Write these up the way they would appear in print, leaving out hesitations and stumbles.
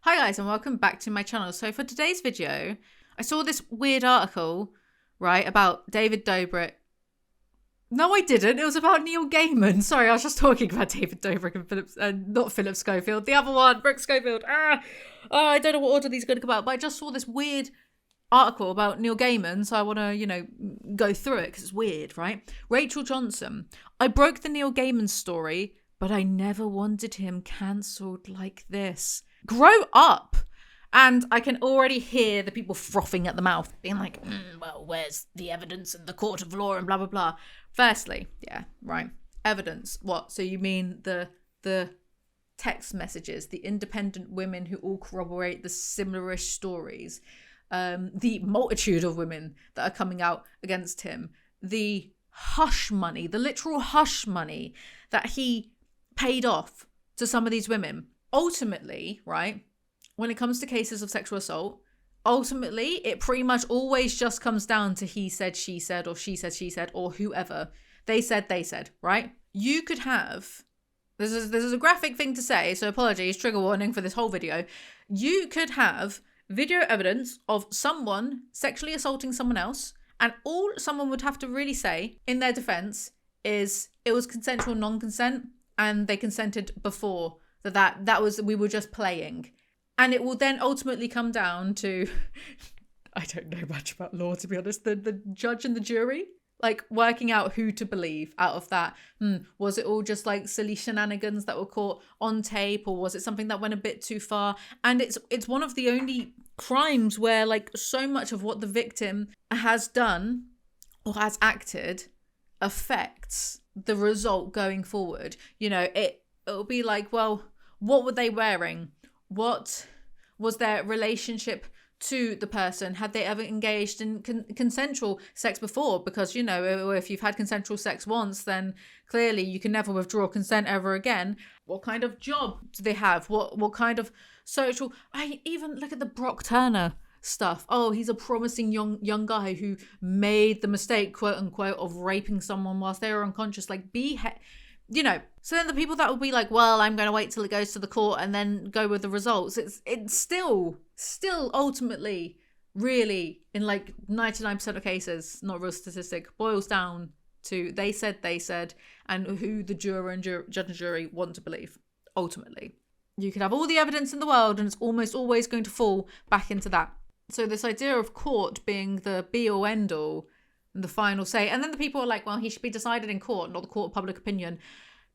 Hi guys and welcome back to my channel. So for today's video, I saw this weird article, right, about David Dobrik. No, I didn't. It was about Neil Gaiman. Sorry, I was just talking about David Dobrik and not Philip Schofield. The other one, Brooke Schofield. I don't know what order these are going to come out, but I just saw this weird article about Neil Gaiman, so I want to, go through it because it's weird, right? Rachel Johnson. I broke the Neil Gaiman story, but I never wanted him cancelled like this. Grow up. And I can already hear the people frothing at the mouth, being like, well, where's the evidence in the court of law and blah, blah, blah. Firstly, yeah, right. Evidence. What? So you mean the text messages, the independent women who all corroborate the similar-ish stories, the multitude of women that are coming out against him, the hush money, the literal hush money that he paid off to some of these women. Ultimately, right, when it comes to cases of sexual assault, ultimately, it pretty much always just comes down to he said, she said, or she said, or whoever. They said, right? You could have, this is a graphic thing to say, so apologies, trigger warning for this whole video. You could have video evidence of someone sexually assaulting someone else, and all someone would have to really say in their defense is it was consensual non-consent, and they consented before that was, we were just playing. And it will then ultimately come down to, I don't know much about law, to be honest, the judge and the jury, like working out who to believe out of that. Was it all just like silly shenanigans that were caught on tape, or was it something that went a bit too far? And it's one of the only crimes where like so much of what the victim has done or has acted affects the result going forward. It'll be like, well, what were they wearing? What was their relationship to the person? Had they ever engaged in consensual sex before? Because, if you've had consensual sex once, then clearly you can never withdraw consent ever again. What kind of job do they have? What kind of social... I even look at the Brock Turner stuff. Oh, he's a promising young guy who made the mistake, quote unquote, of raping someone whilst they were unconscious. Like, so then the people that will be like, well, I'm going to wait till it goes to the court and then go with the results. It's still ultimately really in like 99% of cases, not a real statistic, boils down to they said, and who the juror and judge and jury want to believe. Ultimately, you can have all the evidence in the world and it's almost always going to fall back into that. So this idea of court being the be or end all, and the final say, and then the people are like, well, he should be decided in court, not the court of public opinion.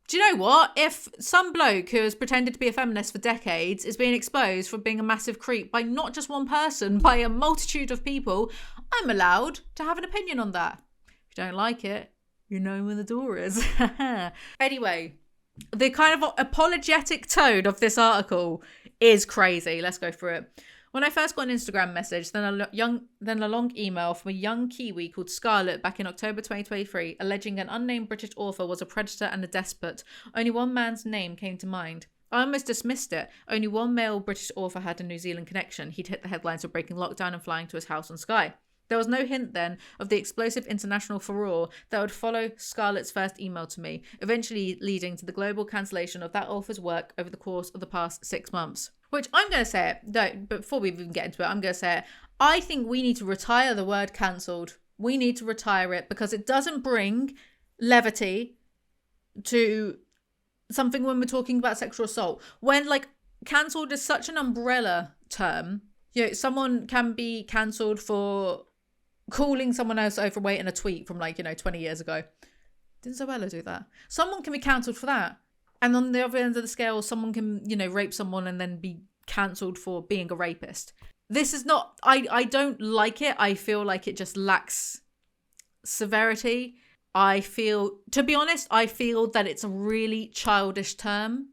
Do you know what? If some bloke who has pretended to be a feminist for decades is being exposed for being a massive creep by not just one person, by a multitude of people, I'm allowed to have an opinion on that. If you don't like it, you know where the door is. Anyway, the kind of apologetic tone of this article is crazy. Let's go through it. When I first got an Instagram message, then a long email from a young Kiwi called Scarlett back in October 2023, alleging an unnamed British author was a predator and a despot. Only one man's name came to mind. I almost dismissed it. Only one male British author had a New Zealand connection. He'd hit the headlines for breaking lockdown and flying to his house on Sky. There was no hint then of the explosive international furore that would follow Scarlett's first email to me, eventually leading to the global cancellation of that author's work over the course of the past 6 months. Which I'm going to say it, but before we even get into it, I'm going to say it. I think we need to retire the word cancelled. We need to retire it because it doesn't bring levity to something when we're talking about sexual assault. When like cancelled is such an umbrella term, someone can be cancelled for calling someone else overweight in a tweet from 20 years ago. Didn't Zoella do that? Someone can be cancelled for that. And on the other end of the scale, someone can, rape someone and then be cancelled for being a rapist. This is not, I don't like it. I feel like it just lacks severity. To be honest, I feel that it's a really childish term.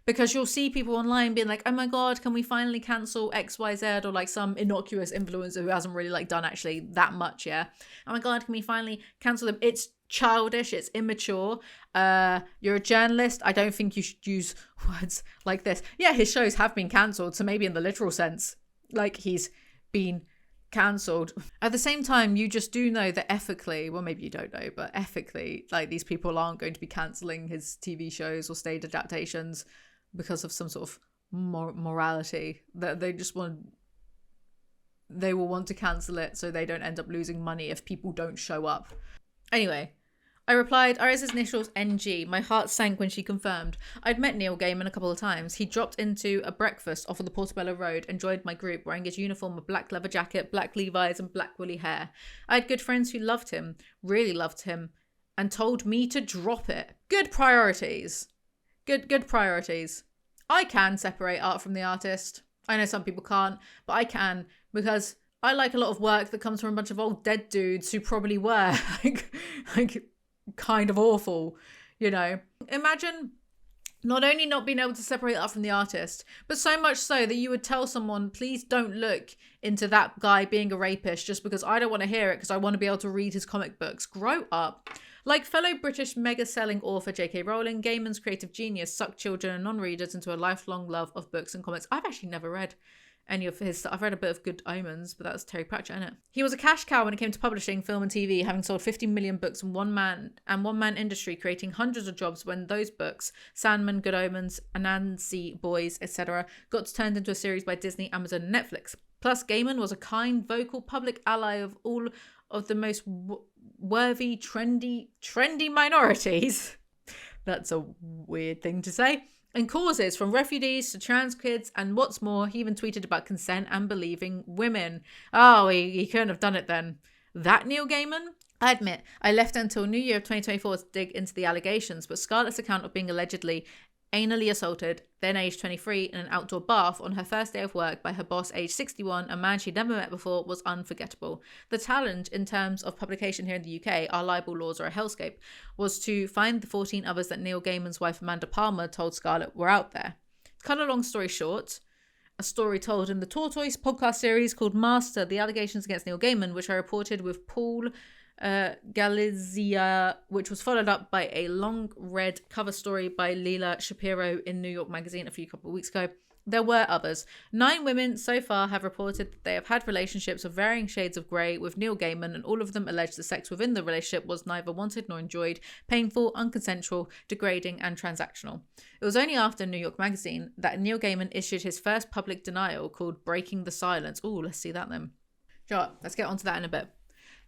Because you'll see people online being like, oh my God, can we finally cancel XYZ, or like some innocuous influencer who hasn't really done actually that much, yeah? Oh my God, can we finally cancel them? It's childish, it's immature. You're a journalist. I don't think you should use words like this. Yeah, his shows have been cancelled, so maybe in the literal sense, like he's been cancelled. At the same time, you just do know that ethically, well, maybe you don't know, but ethically, these people aren't going to be cancelling his TV shows or stage adaptations because of some sort of morality that they will want to cancel it so they don't end up losing money if people don't show up. Anyway, I replied, Iris's initials NG. My heart sank when she confirmed. I'd met Neil Gaiman a couple of times. He dropped into a breakfast off of the Portobello Road and joined my group wearing his uniform of black leather jacket, black Levi's and black woolly hair. I had good friends who loved him, really loved him, and told me to drop it. Good priorities. Good priorities. I can separate art from the artist. I know some people can't, but I can, because I like a lot of work that comes from a bunch of old dead dudes who probably were like kind of awful, you know. Imagine not only not being able to separate art from the artist, but so much so that you would tell someone, please don't look into that guy being a rapist just because I don't want to hear it because I want to be able to read his comic books. Grow up. Like fellow British mega-selling author J.K. Rowling, Gaiman's creative genius sucked children and non-readers into a lifelong love of books and comics. I've actually never read any of his stuff. I've read a bit of Good Omens, but that was Terry Pratchett, isn't it? He was a cash cow when it came to publishing, film and TV, having sold 50 million books in one man industry, creating hundreds of jobs when those books, Sandman, Good Omens, Anansi Boys, etc., got turned into a series by Disney, Amazon, and Netflix. Plus, Gaiman was a kind, vocal, public ally of all of the most worthy, trendy minorities. That's a weird thing to say. And causes from refugees to trans kids, and what's more, he even tweeted about consent and believing women. Oh, he couldn't have done it then. That Neil Gaiman? I admit, I left until New Year of 2024 to dig into the allegations, but Scarlett's account of being allegedly anally assaulted, then aged 23, in an outdoor bath on her first day of work by her boss, aged 61, a man she'd never met before, was unforgettable. The challenge in terms of publication here in the UK, our libel laws are a hellscape, was to find the 14 others that Neil Gaiman's wife Amanda Palmer told Scarlett were out there. To cut a long story short, a story told in the Tortoise podcast series called Master, the allegations against Neil Gaiman, which I reported with Paul Galizia, which was followed up by a long read cover story by Leela Shapiro in New York Magazine a couple of weeks ago. There were others. 9 women so far have reported that they have had relationships of varying shades of grey with Neil Gaiman, and all of them allege the sex within the relationship was neither wanted nor enjoyed, painful, unconsensual, degrading, and transactional. It was only after New York Magazine that Neil Gaiman issued his first public denial called Breaking the Silence. Oh, let's see that then. Sure, let's get onto that in a bit.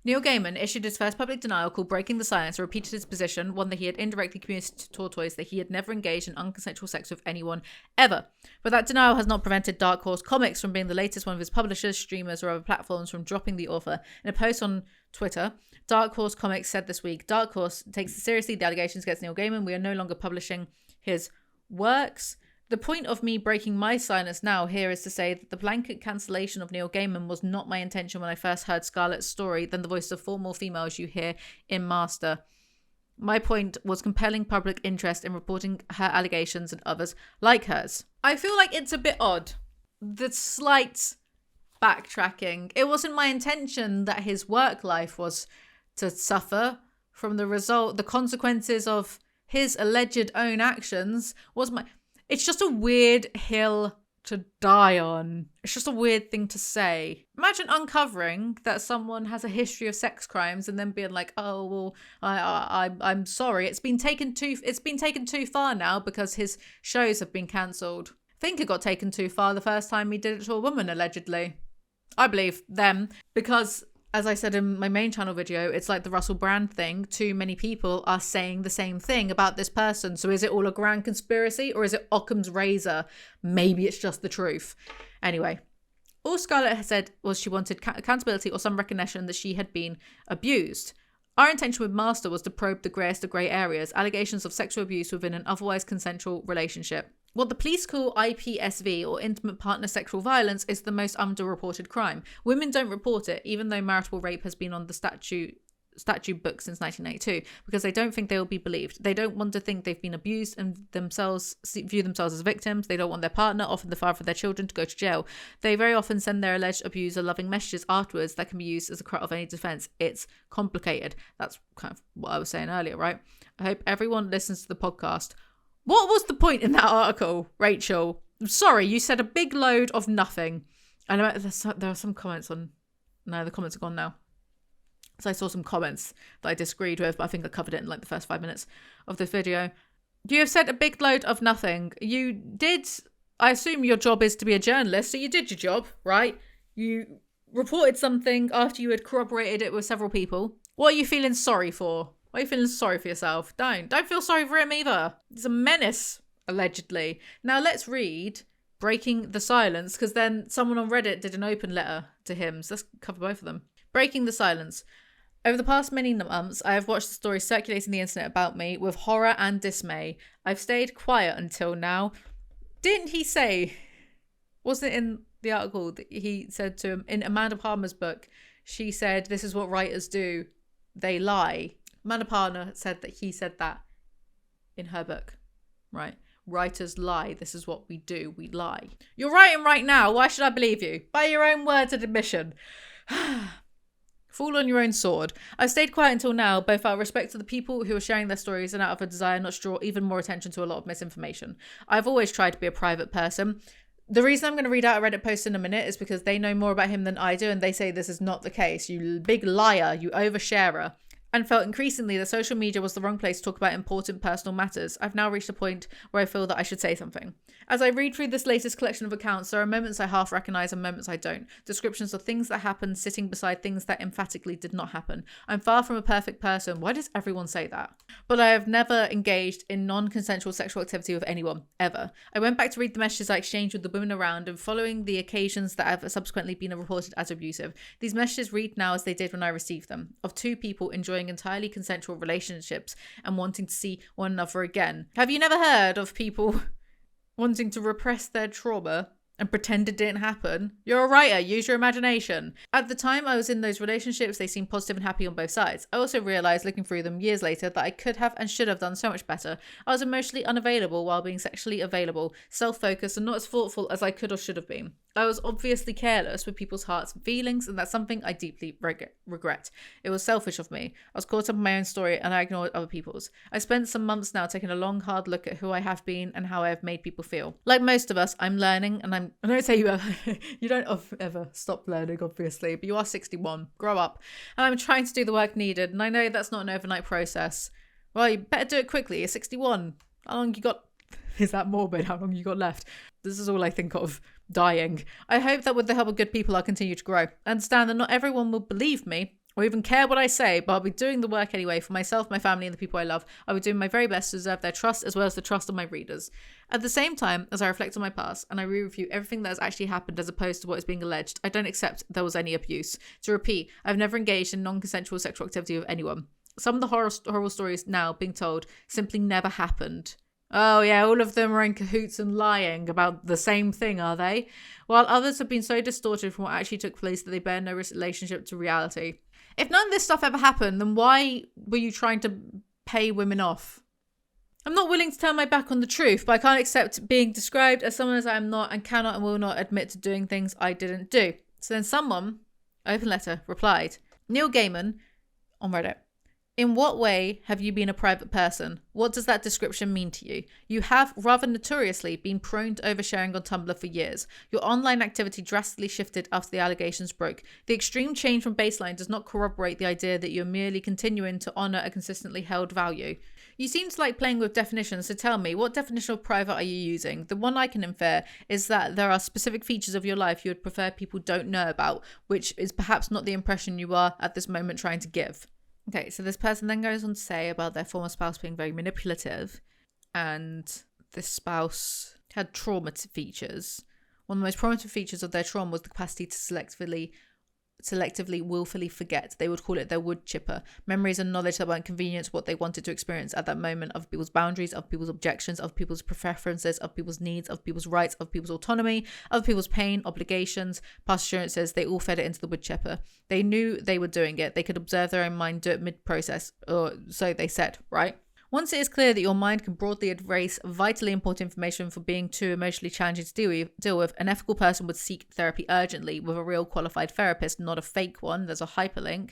Neil Gaiman issued his first public denial called Breaking the Silence and repeated his position, one that he had indirectly communicated to Tortoise, that he had never engaged in unconsensual sex with anyone, ever. But that denial has not prevented Dark Horse Comics from being the latest one of his publishers, streamers, or other platforms from dropping the author. In a post on Twitter, Dark Horse Comics said this week, Dark Horse takes seriously the allegations against Neil Gaiman. We are no longer publishing his works. The point of me breaking my silence now here is to say that the blanket cancellation of Neil Gaiman was not my intention when I first heard Scarlett's story than the voice of 4 more females you hear in Master. My point was compelling public interest in reporting her allegations and others like hers. I feel like it's a bit odd, the slight backtracking. It wasn't my intention that his work life was to suffer from the consequences of his alleged own actions. It's just a weird hill to die on. It's just a weird thing to say. Imagine uncovering that someone has a history of sex crimes and then being like, "Oh well, I'm sorry. It's been taken too far now because his shows have been cancelled." I think it got taken too far the first time he did it to a woman, allegedly. I believe them because, as I said in my main channel video, it's like the Russell Brand thing. Too many people are saying the same thing about this person. So is it all a grand conspiracy or is it Occam's razor? Maybe it's just the truth. Anyway, all Scarlett had said was she wanted accountability or some recognition that she had been abused. Our intention with Master was to probe the greyest of grey areas, allegations of sexual abuse within an otherwise consensual relationship. What the police call IPSV, or intimate partner sexual violence, is the most underreported crime. Women don't report it, even though marital rape has been on the statute book since 1992, because they don't think they will be believed. They don't want to think they've been abused and view themselves as victims. They don't want their partner, often the father of their children, to go to jail. They very often send their alleged abuser loving messages afterwards that can be used as a crutch of any defense. It's complicated. That's kind of what I was saying earlier, right? I hope everyone listens to the podcast. What was the point in that article, Rachel? I'm sorry, you said a big load of nothing. I know there are some comments on... No, the comments are gone now. So I saw some comments that I disagreed with, but I think I covered it in like the first 5 minutes of this video. You have said a big load of nothing. You did I assume your job is to be a journalist, so you did your job, right? You reported something after you had corroborated it with several people. What are you feeling sorry for? Why are you feeling sorry for yourself? Don't feel sorry for him either. He's a menace, allegedly. Now let's read Breaking the Silence, because then someone on Reddit did an open letter to him. So let's cover both of them. Breaking the Silence. Over the past many months, I have watched the stories circulating the internet about me with horror and dismay. I've stayed quiet until now. Didn't he say, wasn't it in the article that he said to him, in Amanda Palmer's book, she said, this is what writers do. They lie. Amanda Palmer said that he said that in her book, right? Writers lie. This is what we do. We lie. You're writing right now. Why should I believe you? By your own words and admission. Fall on your own sword. I've stayed quiet until now, both out of respect to the people who are sharing their stories and out of a desire not to draw even more attention to a lot of misinformation. I've always tried to be a private person. The reason I'm going to read out a Reddit post in a minute is because they know more about him than I do, and they say this is not the case. You big liar, you oversharer. And felt increasingly that social media was the wrong place to talk about important personal matters. I've now reached a point where I feel that I should say something. As I read through this latest collection of accounts, there are moments I half recognise and moments I don't. Descriptions of things that happened sitting beside things that emphatically did not happen. I'm far from a perfect person. Why does everyone say that? But I have never engaged in non-consensual sexual activity with anyone, ever. I went back to read the messages I exchanged with the women around, and following the occasions that have subsequently been reported as abusive. These messages read now as they did when I received them, of two people enjoying entirely consensual relationships and wanting to see one another again. Have you never heard of people wanting to repress their trauma and pretend it didn't happen? You're a writer, use your imagination. At the time I was in those relationships, they seemed positive and happy on both sides. I also realised, looking through them years later, that I could have and should have done so much better. I was emotionally unavailable while being sexually available, self-focused and not as thoughtful as I could or should have been. I was obviously careless with people's hearts and feelings, and that's something I deeply regret. It was selfish of me. I was caught up in my own story and I ignored other people's. I spent some months now taking a long, hard look at who I have been and how I have made people feel. Like most of us, I'm learning, and I don't say you ever, you don't ever stop learning, obviously, but you are 61. Grow up. And I'm trying to do the work needed, and I know that's not an overnight process. Well, you better do it quickly. You're 61. How long you got? Is that morbid? How long you got left? This is all I think of. Dying. I hope that with the help of good people, I'll continue to grow. I understand that not everyone will believe me or even care what I say, but I'll be doing the work anyway for myself, my family, and the people I love. I'll be doing my very best to deserve their trust as well as the trust of my readers. At the same time, as I reflect on my past and I re-review everything that has actually happened as opposed to what is being alleged, I don't accept there was any abuse. To repeat, I've never engaged in non-consensual sexual activity with anyone. Some of the horrible stories now being told simply never happened. Oh yeah, all of them are in cahoots and lying about the same thing, are they? While others have been so distorted from what actually took place that they bear no relationship to reality. If none of this stuff ever happened, then why were you trying to pay women off? I'm not willing to turn my back on the truth, but I can't accept being described as someone as I am not and cannot and will not admit to doing things I didn't do. So then someone, open letter, replied, Neil Gaiman on Reddit. In what way have you been a private person? What does that description mean to you? You have, rather notoriously, been prone to oversharing on Tumblr for years. Your online activity drastically shifted after the allegations broke. The extreme change from baseline does not corroborate the idea that you're merely continuing to honour a consistently held value. You seem to like playing with definitions, so tell me, what definition of private are you using? The one I can infer is that there are specific features of your life you would prefer people don't know about, which is perhaps not the impression you are at this moment trying to give. Okay, so this person then goes on to say about their former spouse being very manipulative, and this spouse had trauma features. One of the most prominent features of their trauma was the capacity to selectively willfully forget. They would call it their wood chipper. Memories and knowledge that weren't convenient to what they wanted to experience at that moment, of people's boundaries, of people's objections, of people's preferences, of people's needs, of people's rights, of people's autonomy, of people's pain, obligations, past assurances. They all fed it into the wood chipper. They knew they were doing it. They could observe their own mind do it mid-process, or so they said, right? Once it is clear that your mind can broadly erase vitally important information for being too emotionally challenging to deal with, an ethical person would seek therapy urgently with a real qualified therapist, not a fake one. There's a hyperlink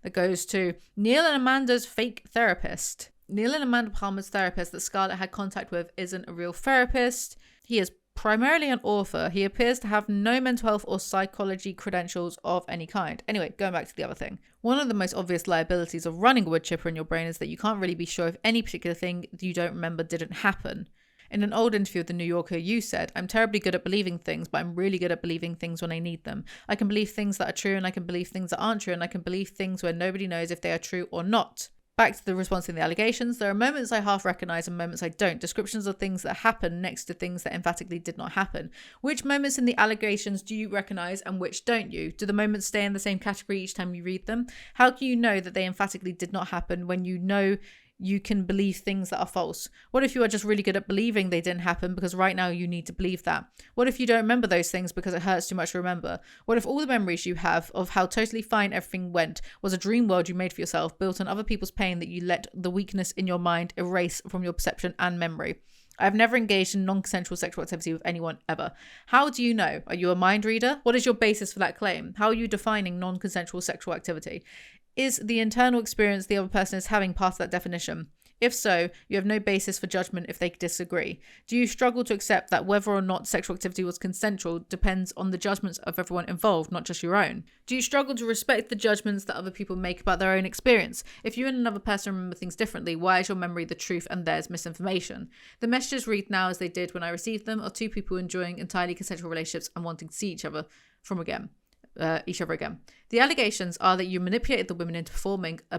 that goes to Neil and Amanda's fake therapist. Neil and Amanda Palmer's therapist that Scarlett had contact with isn't a real therapist. He is primarily an author. He appears to have no mental health or psychology credentials of any kind. Anyway, going back to the other thing. One of the most obvious liabilities of running a wood chipper in your brain is that you can't really be sure if any particular thing you don't remember didn't happen. In an old interview with The New Yorker, you said, I'm terribly good at believing things, but I'm really good at believing things when I need them. I can believe things that are true, and I can believe things that aren't true, and I can believe things where nobody knows if they are true or not. Back to the response in the allegations, there are moments I half recognise and moments I don't. Descriptions of things that happen next to things that emphatically did not happen. Which moments in the allegations do you recognise and which don't you? Do the moments stay in the same category each time you read them? How can you know that they emphatically did not happen when you know you can believe things that are false? What if you are just really good at believing they didn't happen because right now you need to believe that? What if you don't remember those things because it hurts too much to remember? What if all the memories you have of how totally fine everything went was a dream world you made for yourself, built on other people's pain that you let the weakness in your mind erase from your perception and memory? I've never engaged in non-consensual sexual activity with anyone ever. How do you know? Are you a mind reader? What is your basis for that claim? How are you defining non-consensual sexual activity? Is the internal experience the other person is having part of that definition? If so, you have no basis for judgment if they disagree. Do you struggle to accept that whether or not sexual activity was consensual depends on the judgments of everyone involved, not just your own? Do you struggle to respect the judgments that other people make about their own experience? If you and another person remember things differently, why is your memory the truth and theirs misinformation? The messages read now as they did when I received them, are two people enjoying entirely consensual relationships and wanting to see each other again. The allegations are that you manipulated the women into performing a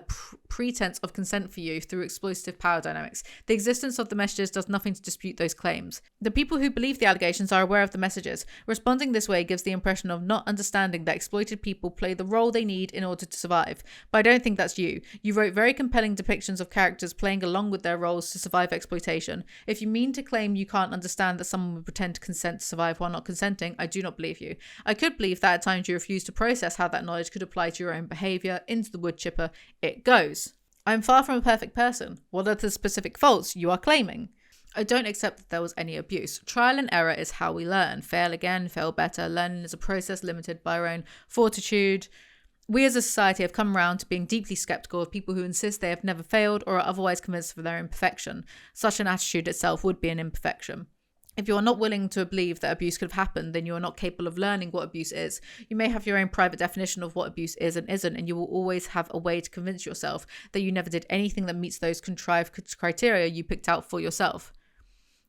pretense of consent for you through exploitative power dynamics. The existence of the messages does nothing to dispute those claims. The people who believe the allegations are aware of the messages. Responding this way gives the impression of not understanding that exploited people play the role they need in order to survive. But I don't think that's you. You wrote very compelling depictions of characters playing along with their roles to survive exploitation. If you mean to claim you can't understand that someone would pretend to consent to survive while not consenting, I do not believe you. I could believe that at times you refuse to process how that knowledge could apply to your own behaviour. Into the wood chipper it goes. I'm far from a perfect person. What are the specific faults you are claiming? I don't accept that there was any abuse. Trial and error is how we learn. Fail again, fail better. Learning is a process limited by our own fortitude. We as a society have come around to being deeply sceptical of people who insist they have never failed or are otherwise convinced of their imperfection. Such an attitude itself would be an imperfection. If you are not willing to believe that abuse could have happened, then you are not capable of learning what abuse is. You may have your own private definition of what abuse is and isn't, and you will always have a way to convince yourself that you never did anything that meets those contrived criteria you picked out for yourself.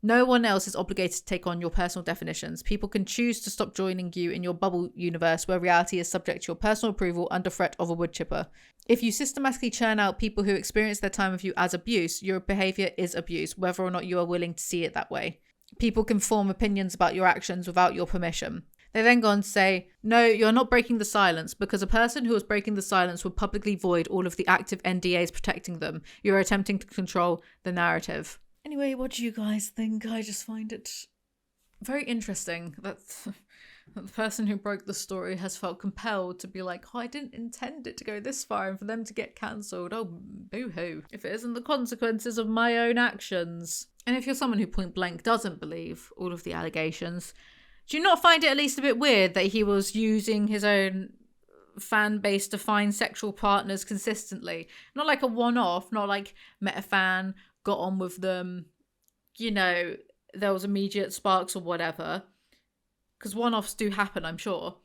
No one else is obligated to take on your personal definitions. People can choose to stop joining you in your bubble universe where reality is subject to your personal approval under threat of a wood chipper. If you systematically churn out people who experience their time with you as abuse, your behaviour is abuse, whether or not you are willing to see it that way. People can form opinions about your actions without your permission. They then go on to say, no, you're not breaking the silence, because a person who is breaking the silence would publicly void all of the active NDAs protecting them. You're attempting to control the narrative. Anyway, what do you guys think? I just find it very interesting that the person who broke the story has felt compelled to be like, oh, I didn't intend it to go this far, and for them to get cancelled. Oh, boo-hoo. If it isn't the consequences of my own actions. And if you're someone who point blank doesn't believe all of the allegations, do you not find it at least a bit weird that he was using his own fan base to find sexual partners consistently? Not like a one-off, not like met a fan, got on with them, you know, there was immediate sparks or whatever. Because one-offs do happen, I'm sure.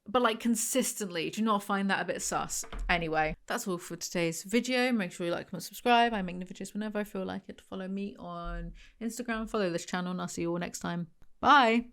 But like consistently, do you not find that a bit sus? Anyway, that's all for today's video. Make sure you like, comment, subscribe. I make new videos whenever I feel like it. Follow me on Instagram, follow this channel, and I'll see you all next time. Bye!